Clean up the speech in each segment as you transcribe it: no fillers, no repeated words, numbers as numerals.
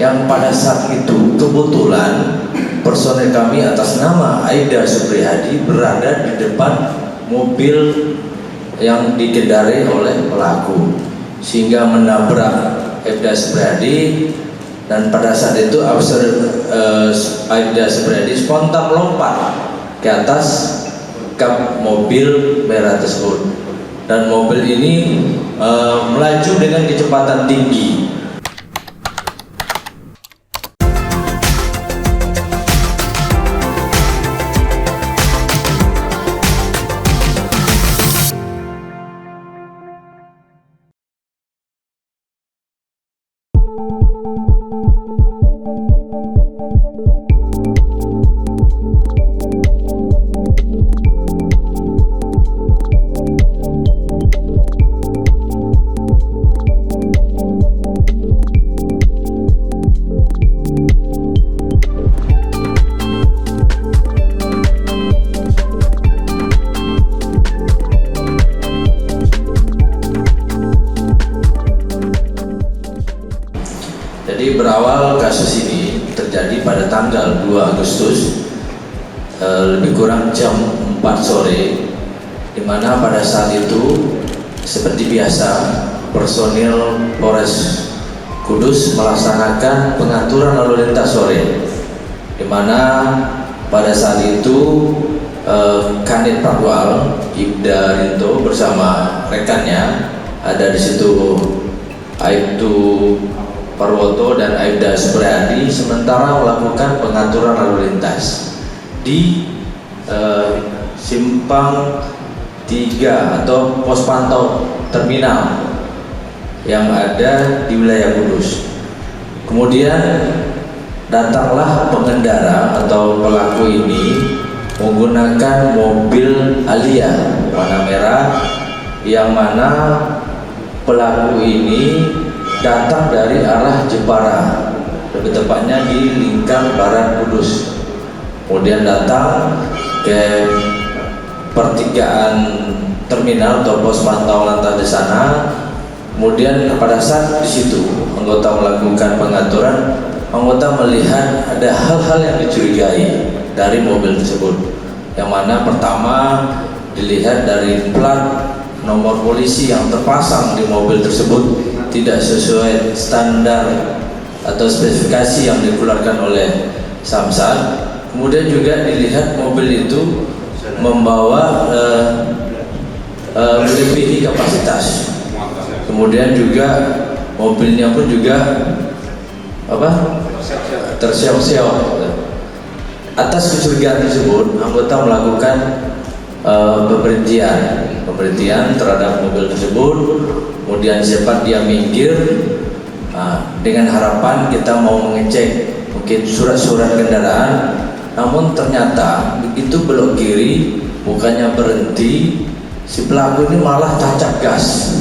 yang pada saat itu kebetulan personel kami atas nama Aibda Supriyadi berada di depan mobil yang dikendarai oleh pelaku, sehingga menabrak Aibda Supriyadi. Dan pada saat itu Aibda Supriyadi spontan melompat ke atas kap mobil merah tersebut, dan mobil ini melaju dengan kecepatan tinggi. Jadi berawal kasus ini terjadi pada tanggal 2 Agustus lebih kurang jam 4 sore, di mana pada saat itu seperti biasa personil Polres Kudus melaksanakan pengaturan lalu lintas sore, di mana pada saat itu Kanit Patwal Ibda Rinto bersama rekannya ada di situ, Aibtu Parwoto dan Aibda Supriyadi, sementara melakukan pengaturan lalu lintas di simpang 3 atau pos pantau terminal yang ada di wilayah Kudus. Kemudian datanglah pengendara atau pelaku ini menggunakan mobil Alia warna merah, yang mana pelaku ini datang dari arah Jepara, lebih tepatnya di Lingkar Barat Kudus. Kemudian datang ke pertigaan terminal atau pos pantau lantas di sana. Kemudian pada saat di situ anggota melakukan pengaturan, anggota melihat ada hal-hal yang dicurigai dari mobil tersebut, yang mana pertama dilihat dari plat nomor polisi yang terpasang di mobil tersebut tidak sesuai standar atau spesifikasi yang dikeluarkan oleh Samsat. Kemudian juga dilihat mobil itu membawa melebihi kapasitas. Kemudian juga mobilnya pun juga terseok-seok. Atas kecurigaan tersebut, anggota melakukan pemberhentian terhadap mobil tersebut. Kemudian sempat dia minggir dengan harapan kita mau mengecek mungkin surat-surat kendaraan, namun ternyata begitu belok kiri, bukannya berhenti, si pelaku ini malah tancap gas.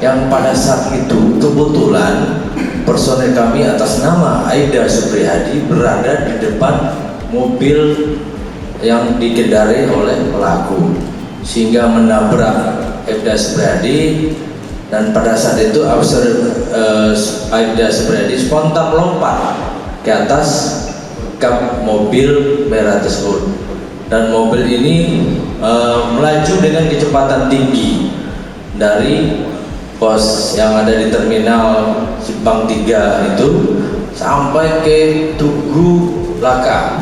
Yang pada saat itu kebetulan personel kami atas nama Aibda Supriyadi berada di depan mobil yang dikendarai oleh pelaku, sehingga menabrak Aibda Supriyadi. Dan pada saat itu Aibda Supriyadi spontan melompat ke atas kap mobil merah tersebut, dan mobil ini melaju dengan kecepatan tinggi dari pos yang ada di terminal Simpang 3 itu sampai ke Tugu Laka.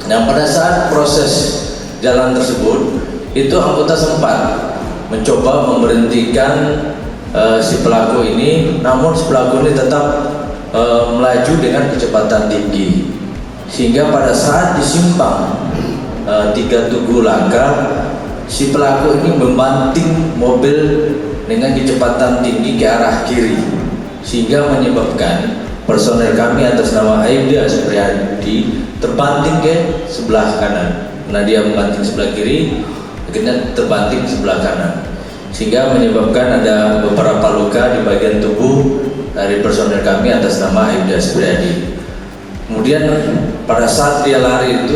Yang pada saat proses jalan tersebut itu anggota sempat mencoba memberhentikan si pelaku ini, namun si pelaku ini tetap melaju dengan kecepatan tinggi, sehingga pada saat di simpang 3 Tugu Laka, si pelaku ini membanting mobil dengan kecepatan tinggi ke arah kiri, sehingga menyebabkan personel kami atas nama Aibda Supriyadi terbanting ke sebelah kanan. Nah, dia membanting sebelah kiri, akhirnya terbanting sebelah kanan, sehingga menyebabkan ada beberapa luka di bagian tubuh dari personel kami atas nama Aibda Supriyadi. Kemudian pada saat dia lari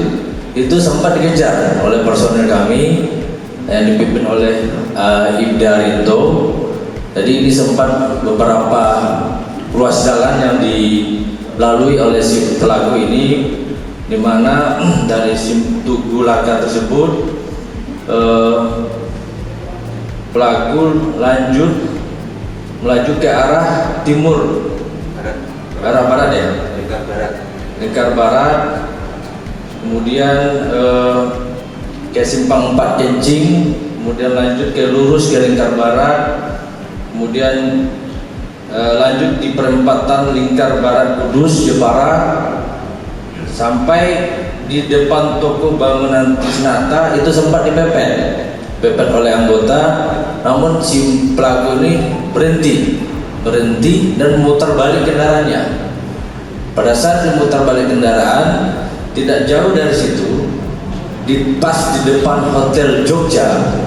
itu sempat dikejar oleh personel kami yang dipimpin oleh Ibda Rinto, Jadi ini sempat beberapa ruas jalan yang dilalui oleh si pelaku ini, di mana dari Tugu Laka tersebut pelaku melaju ke arah timur, arah barat ya, lingkar barat, kemudian ke simpang 4 Kencing, kemudian lanjut ke lurus ke lingkar barat, kemudian lanjut di perempatan lingkar barat Kudus Jepara sampai di depan toko bangunan Tisnata. Itu sempat dipepet oleh anggota, namun si pelaku ini berhenti dan memutar balik kendaraannya. Pada saat memutar balik kendaraan, tidak jauh dari situ, pas di depan Hotel Jogja,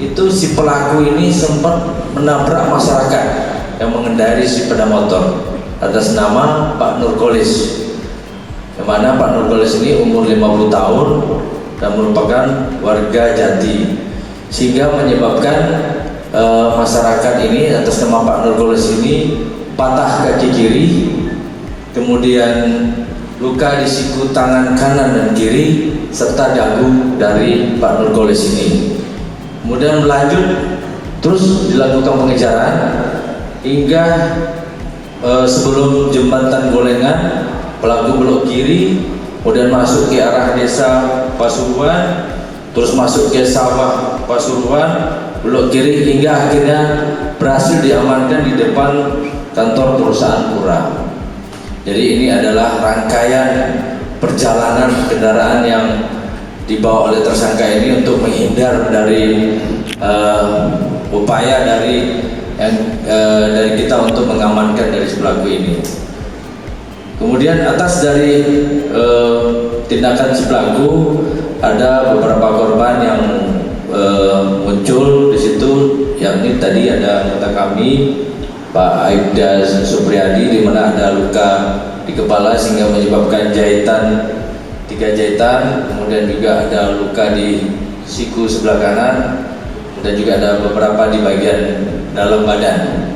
itu si pelaku ini sempat menabrak masyarakat yang mengendari sepeda motor atas nama Pak Nurkolis, yang mana Pak Nurkolis ini umur 50 tahun dan merupakan warga Jati, sehingga menyebabkan masyarakat ini atas nama Pak Nurkolis ini patah kaki kiri, kemudian luka di siku tangan kanan dan kiri serta dagu dari Pak Nurkolis ini. Kemudian berlanjut terus dilakukan pengejaran hingga sebelum jembatan Golengan, pelaku belok kiri, kemudian masuk ke arah desa Pasuruan, terus masuk ke sawah Pasuruan, belok kiri, hingga akhirnya berhasil diamankan di depan kantor perusahaan Pura. Jadi ini adalah rangkaian perjalanan kendaraan yang dibawa oleh tersangka ini untuk menghindar dari upaya dari kita untuk mengamankan dari pelaku ini. Kemudian atas dari tindakan si pelaku, ada beberapa korban yang muncul di situ, yakni tadi ada anggota kami Pak Aibda Supriyadi, di mana ada luka di kepala sehingga menyebabkan 3 jahitan, kemudian juga ada luka di siku sebelah kanan, dan juga ada beberapa di bagian dalam badan.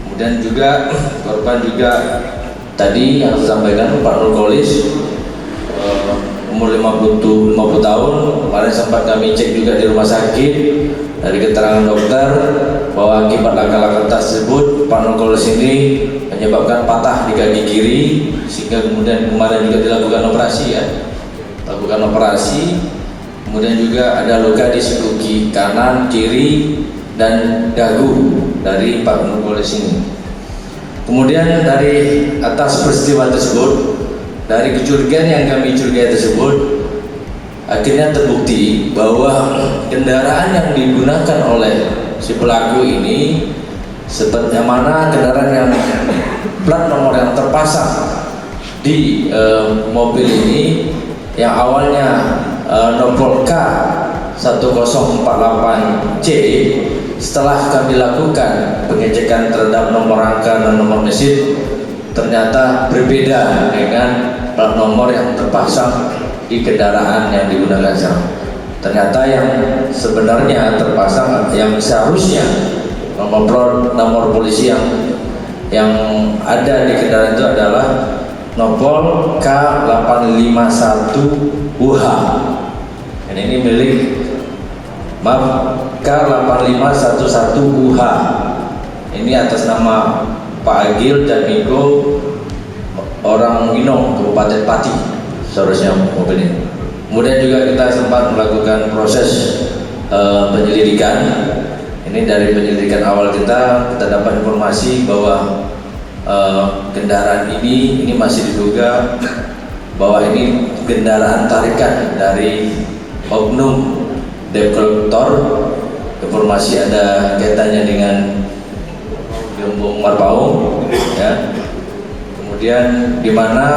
Kemudian juga korban juga tadi yang saya sampaikan Pak Nurkolis, umur 50 tahun. Kemarin sempat kami cek juga di rumah sakit, dari keterangan dokter bahwa akibat laka-laka tersebut Pak Nurkolis ini menyebabkan patah di kaki kiri, sehingga kemudian kemarin juga dilakukan operasi. Kemudian juga ada luka di siku kanan, kiri, dan dagu dari Pak Nurkolis ini. Kemudian dari atas peristiwa tersebut, dari kecurigaan yang kami curigai tersebut, akhirnya terbukti bahwa kendaraan yang digunakan oleh si pelaku ini, seperti yang mana kendaraan yang plat nomor yang terpasang di mobil ini, yang awalnya nopol K 1048C, setelah kami lakukan pengecekan terhadap nomor rangka dan nomor mesin, ternyata berbeda dengan plat nomor yang terpasang di kendaraan yang digunakan sekarang. Ternyata yang sebenarnya terpasang, yang seharusnya nomor polisi yang ada di kendaraan itu adalah nopol K851UH. Dan ini milik K8511UH. Ini atas nama Pak Agil dan Miko, orang Winong, Kabupaten Pati, seharusnya mobil ini. Kemudian juga kita sempat melakukan proses penyelidikan. Ini dari penyelidikan awal kita dapat informasi bahwa kendaraan ini masih diduga bahwa ini kendaraan tarikan dari oknum debt collector. Informasi ada kaitannya dengan Gembong Marpaung, ya. Kemudian di mana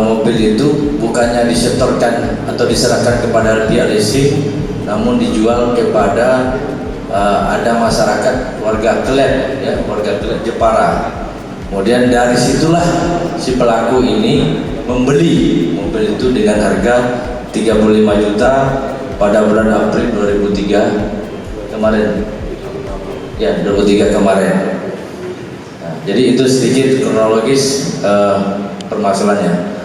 mobil itu bukannya disetorkan atau diserahkan kepada pihak leasing, namun dijual kepada ada masyarakat warga Klet, ya, warga Klet Jepara. Kemudian dari situlah si pelaku ini membeli mobil itu dengan harga 35 juta pada bulan April 2003 kemarin. Ya, 23 kemarin. Nah, jadi itu sedikit kronologis permasalahannya.